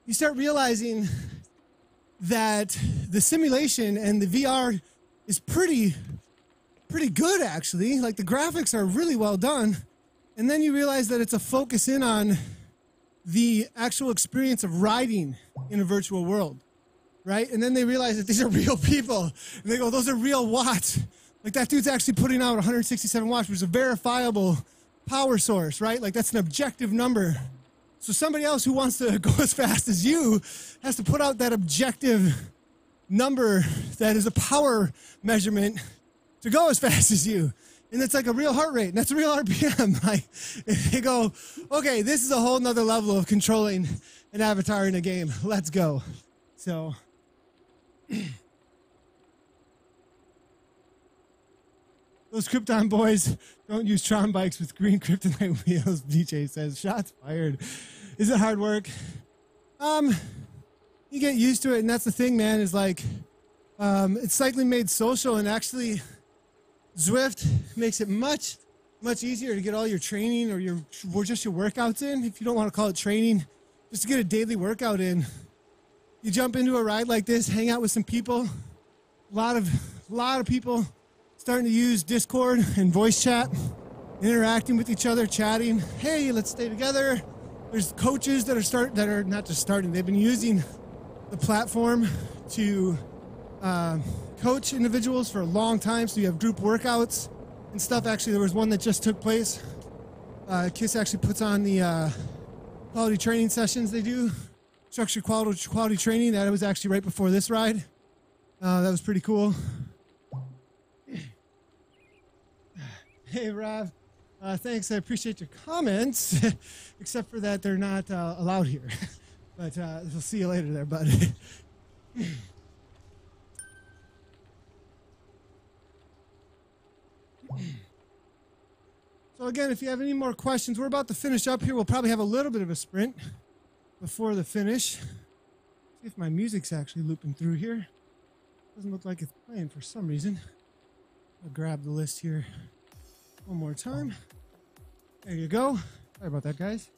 S8: you start realizing that the simulation and the VR is pretty good, actually. Like, the graphics are really well done. And then you realize that it's a focus in on the actual experience of riding in a virtual world, right? And then they realize that these are real people. And they go, those are real watts. Like, that dude's actually putting out 167 watts, which is a verifiable power source, right? Like, that's an objective number. So somebody else who wants to go as fast as you has to put out that objective number that is a power measurement to go as fast as you. And it's like a real heart rate, and that's a real RPM. Like, they go, okay, this is a whole nother level of controlling an avatar in a game. Let's go. So those Krypton boys don't use Tron bikes with green kryptonite wheels, DJ says. Shots fired. Is it hard work? You get used to it, and that's the thing, man, is like, it's cycling made social, and actually Zwift makes it much easier to get all your training or just your workouts in. If you don't want to call it training, just to get a daily workout in. You jump into a ride like this, hang out with some people. A lot of people starting to use Discord and voice chat, interacting with each other, chatting. Hey, let's stay together. There's coaches that are not just starting. They've been using the platform to coach individuals for a long time. So you have group workouts and stuff. Actually, there was one that just took place. KISS actually puts on the quality training sessions they do. Structured quality training. That was actually right before this ride. That was pretty cool. Hey, Rav. Thanks. I appreciate your comments, except for that they're not allowed here. But we'll see you later there, buddy. So again, if you have any more questions, we're about to finish up here. We'll probably have a little bit of a sprint before the finish. See if my music's actually looping through here. Doesn't look like it's playing for some reason. I'll grab the list here one more time. There you go. Sorry about that, guys.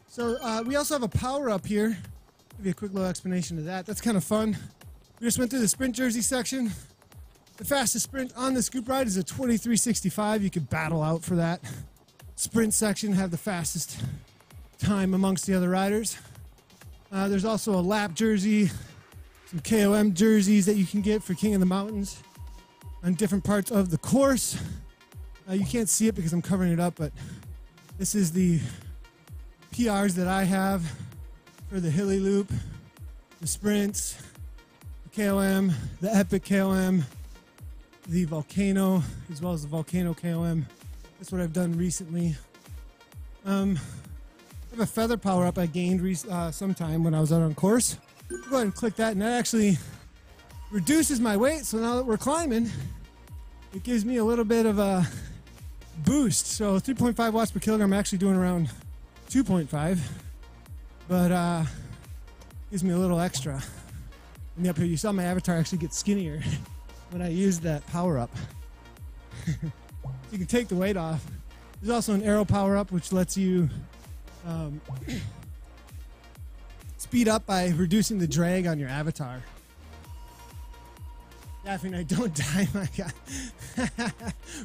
S8: So we also have a power up here. Give you a quick little explanation of that. That's kind of fun. We just went through the sprint jersey section. The fastest sprint on this group ride is a 23:65. You could battle out for that sprint section, have the fastest time amongst the other riders. There's also a lap jersey, some KOM jerseys that you can get for King of the Mountains on different parts of the course. You can't see it because I'm covering it up, but this is the PRs that I have for the Hilly Loop, the sprints, the KOM, the Epic KOM, the Volcano, as well as the Volcano KOM. That's what I've done recently. I have a feather power up I gained sometime when I was out on course. Go ahead and click that, and that actually reduces my weight. So now that we're climbing, it gives me a little bit of a boost. So 3.5 watts per kilogram, I'm actually doing around 2.5, but gives me a little extra. And up here, you saw my avatar actually get skinnier when I used that power up. You can take the weight off. There's also an arrow power up, which lets you speed up by reducing the drag on your avatar. Daphne, I don't die, my God.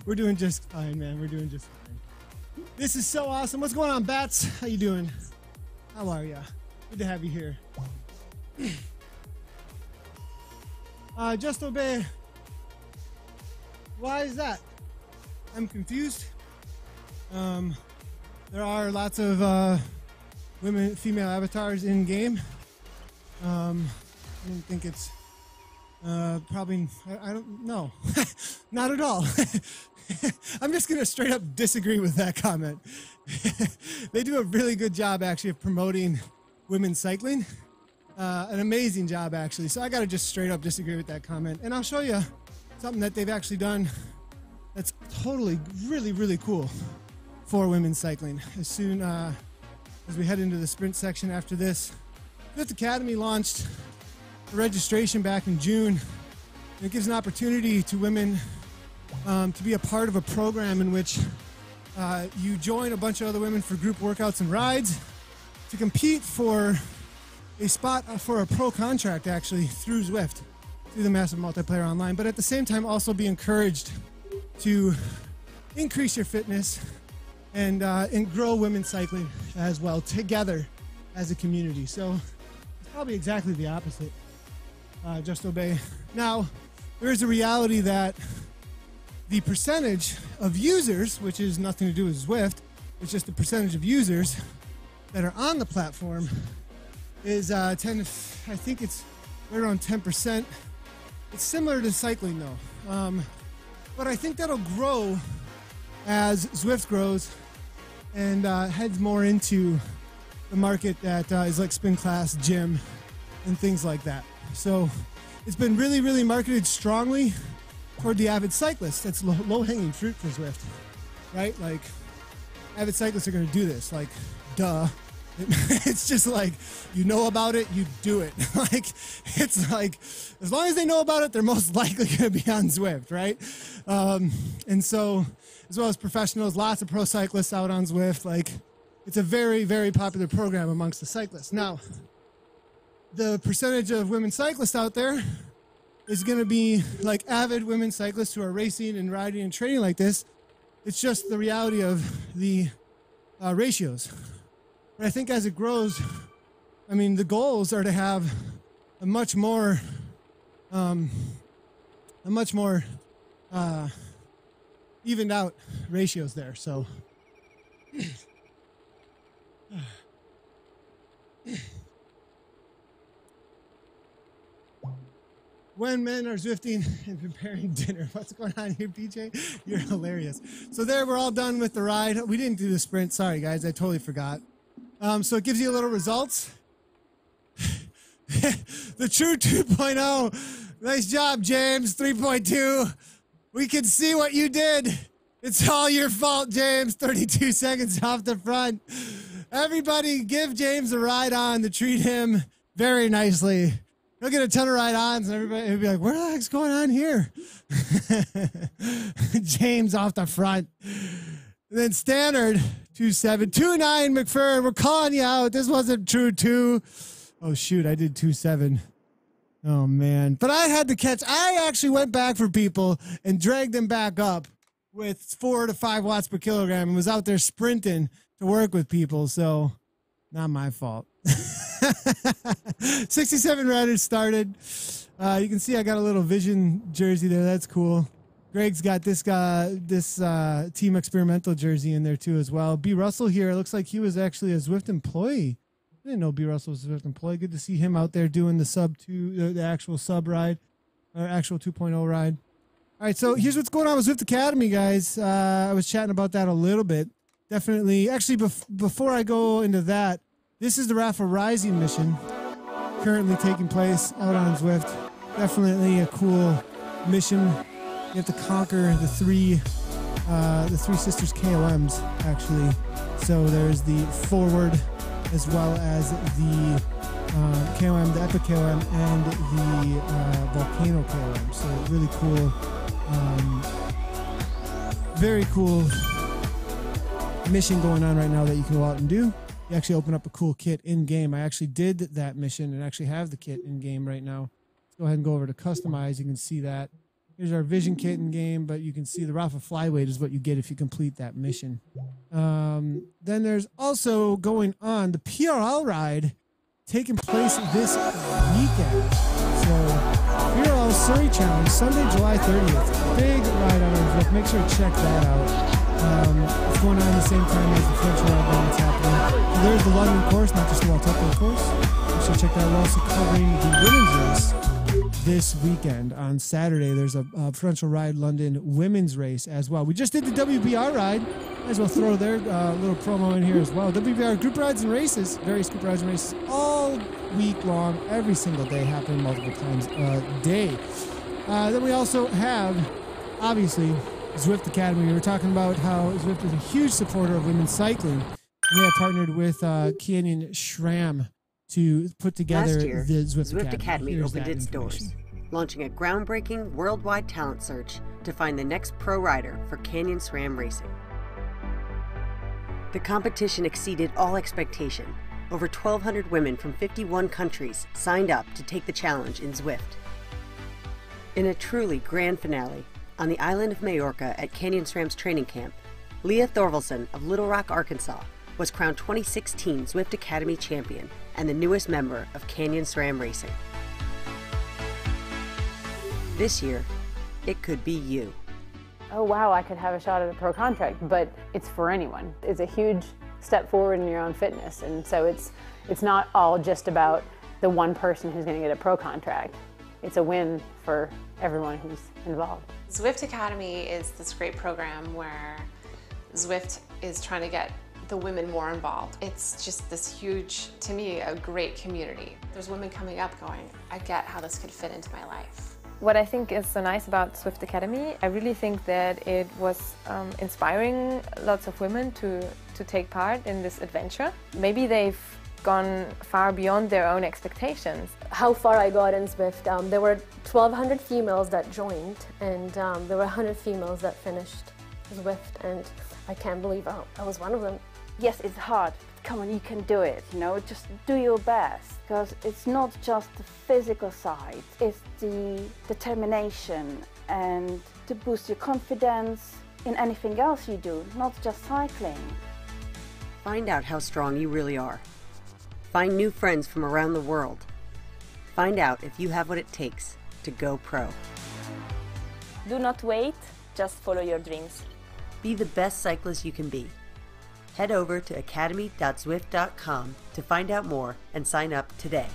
S8: We're doing just fine, man. We're doing just fine. This is so awesome. What's going on, Bats? How you doing? How are ya? Good to have you here. Just obey. Why is that? I'm confused. There are lots of female avatars in game. I don't think it's probably, I don't know. Not at all. I'm just going to straight up disagree with that comment. They do a really good job actually of promoting women's cycling. An amazing job actually. So I got to just straight up disagree with that comment. And I'll show you something that they've actually done that's totally really, really cool for women's cycling. As soon as we head into the sprint section after this, Zwift Academy launched the registration back in June. And it gives an opportunity to women to be a part of a program in which you join a bunch of other women for group workouts and rides to compete for a spot for a pro contract actually through Zwift, through the Massive Multiplayer Online, but at the same time also be encouraged to increase your fitness and grow women's cycling as well together as a community. So it's probably exactly the opposite. Just obey. Now, there is a reality that the percentage of users, which is nothing to do with Zwift, it's just the percentage of users that are on the platform is 10, I think it's right around 10%. It's similar to cycling though. But I think that'll grow as Zwift grows and heads more into the market that is like spin class, gym, and things like that. So it's been really, really marketed strongly toward the avid cyclist. That's low-hanging fruit for Zwift, right? Like, avid cyclists are going to do this. Like, duh. It's just like, you know about it, you do it. Like, it's like, as long as they know about it, they're most likely going to be on Zwift, right? And so, as well as professionals, lots of pro cyclists out on Zwift. Like, it's a very, very popular program amongst the cyclists. Now, the percentage of women cyclists out there is going to be like avid women cyclists who are racing and riding and training like this. It's just the reality of the ratios. But I think as it grows, I mean, the goals are to have a much more evened out ratios there. So when men are Zwifting and preparing dinner. What's going on here, PJ? You're hilarious. So there, we're all done with the ride. We didn't do the sprint. Sorry, guys. I totally forgot. So it gives you a little results. The true 2.0. Nice job, James. 3.2. We can see what you did. It's all your fault, James. 32 seconds off the front. Everybody give James a ride on to treat him very nicely. He'll get a ton of ride-ons, and everybody will be like, what the heck's going on here? James off the front. And then standard, 2.7. 2.9, McFerrin, we're calling you out. This wasn't true 2. Oh, shoot, I did 2.7. Oh, man. But I had to catch. I actually went back for people and dragged them back up with 4 to 5 watts per kilogram and was out there sprinting to work with people. So, not my fault. 67 riders started. You can see I got a little Vision jersey there. That's cool. Greg's got this Team Experimental jersey in there too as well. B. Russell here. It looks like he was actually a Zwift employee. I didn't know B. Russell was a Zwift employee. Good to see him out there doing the actual sub ride, or actual 2.0 ride. All right, so here's what's going on with Zwift Academy, guys. I was chatting about that a little bit. Definitely. Actually, before I go into that, this is the Rafa Rising mission currently taking place out on Zwift. Definitely a cool mission. You have to conquer the three sisters KOMs, actually. So there's the Forward, as well as the KOM, the Epic KOM, and the Volcano KOM. So really cool. Very cool mission going on right now that you can go out and do. You actually open up a cool kit in game. I actually did that mission and actually have the kit in game right now. Let's go ahead and go over to customize. You can see that. Here's our Vision kit in game, but you can see the Rafa Flyweight is what you get if you complete that mission. Then there's also going on the PRL ride taking place this weekend. So PRL Surrey Challenge, Sunday, July 30th. Big ride on our Zwift. Make sure to check that out. It's going on at the same time as the French ride that's happening. So there's the London course, not just the Waltupo course. Make sure to check that out. We're also covering the women's race this weekend. On Saturday, there's a Prudential Ride London women's race as well. We just did the WBR ride. Might as well throw their little promo in here as well. WBR group rides and races, various group rides and races all week long, every single day, happening multiple times a day. Then we also have, obviously, Zwift Academy. We were talking about how Zwift is a huge supporter of women's cycling. And they have partnered with Canyon SRAM to put together
S1: Last year,
S8: the Zwift
S1: Academy opened its doors, launching a groundbreaking worldwide talent search to find the next pro rider for Canyon SRAM racing. The competition exceeded all expectation. Over 1,200 women from 51 countries signed up to take the challenge in Zwift. In a truly grand finale, on the island of Majorca at Canyon SRAM's training camp, Leah Thorvaldsen of Little Rock, Arkansas, was crowned 2016 Zwift Academy champion and the newest member of Canyon SRAM Racing. This year, it could be you.
S2: Oh wow, I could have a shot at a pro contract, but it's for anyone. It's a huge step forward in your own fitness, and so it's not all just about the one person who's going to get a pro contract. It's a win for everyone who's involved.
S3: Zwift Academy is this great program where Zwift is trying to get the women more involved. It's just this huge, to me, a great community. There's women coming up going, I get how this could fit into my life.
S4: What I think is so nice about Zwift Academy, I really think that it was inspiring lots of women to take part in this adventure. Maybe they've gone far beyond their own expectations.
S5: How far I got in Zwift, there were 1,200 females that joined, and there were 100 females that finished Zwift, and I can't believe I was one of them.
S6: Yes, it's hard. Come on, you can do it, you know, just do your best. Because it's not just the physical side, it's the determination and to boost your confidence in anything else you do, not just cycling.
S1: Find out how strong you really are. Find new friends from around the world. Find out if you have what it takes to go pro.
S7: Do not wait, just follow your dreams.
S1: Be the best cyclist you can be. Head over to academy.zwift.com to find out more and sign up today.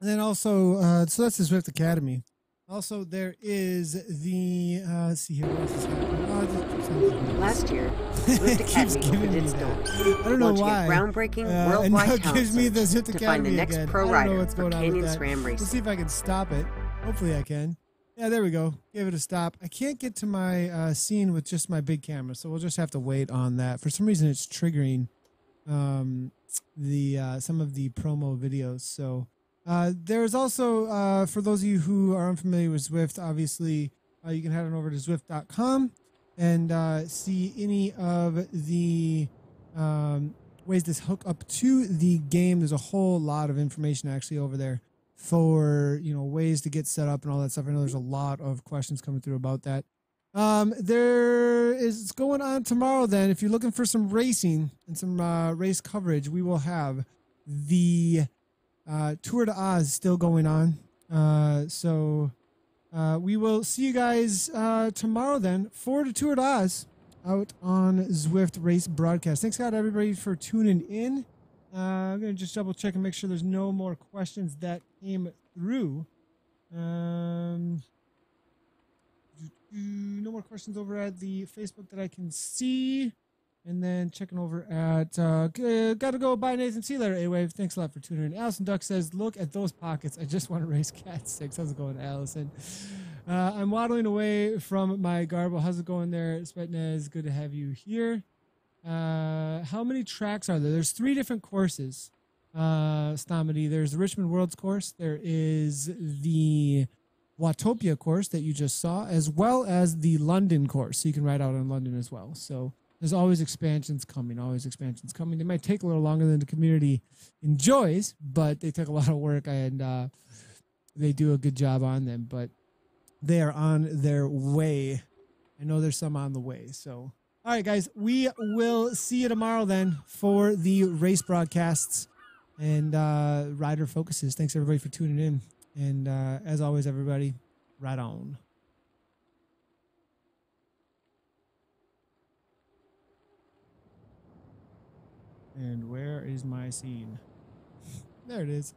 S8: And then also, so that's the Zwift Academy. Also, there is the, let's see here, what else is happening?
S1: Last year, Zwift Academy opened its doors,
S8: I don't know
S1: launching
S8: why.
S1: a groundbreaking
S8: And
S1: worldwide
S8: now it
S1: talent
S8: gives me the
S1: search
S8: Zwift
S1: to find the
S8: Academy
S1: next
S8: again.
S1: pro
S8: I don't know
S1: rider
S8: what's
S1: for
S8: going on with
S1: Canyon
S8: that.
S1: SRAM
S8: Let's see
S1: Racing.
S8: if I can stop it. Hopefully I can. Yeah, there we go. Give it a stop. I can't get to my scene with just my big camera, so we'll just have to wait on that. For some reason, it's triggering some of the promo videos. So there's also, for those of you who are unfamiliar with Zwift, obviously you can head on over to Zwift.com and see any of the ways to hook up to the game. There's a whole lot of information actually over there for, you know, ways to get set up and all that stuff. I know there's a lot of questions coming through about that. There is it's going on tomorrow. Then, if you're looking for some racing and some race coverage, we will have the Tour de Oz still going on. So we will see you guys tomorrow then for the Tour de Oz out on Zwift Race Broadcast. Thanks, God, everybody, for tuning in. I'm going to just double check and make sure there's no more questions that came through. No more questions over at the Facebook that I can see. And then checking over at gotta go. Bye, Nathan. See you later, A-Wave. Thanks a lot for tuning in. Allison Duck says, look at those pockets. I just want to race Cat 6. How's it going, Allison? I'm waddling away from my garble. How's it going there, Svetnez? Good to have you here. How many tracks are there? There's 3 different courses. Stomedy. There's the Richmond Worlds course. There is the Watopia course that you just saw, as well as the London course. So you can ride out on London as well. So there's always expansions coming, They might take a little longer than the community enjoys, but they take a lot of work, and they do a good job on them. But they are on their way. I know there's some on the way. So, all right, guys, we will see you tomorrow then for the race broadcasts and rider focuses. Thanks, everybody, for tuning in. And as always, everybody, ride on. And where is my scene? There it is.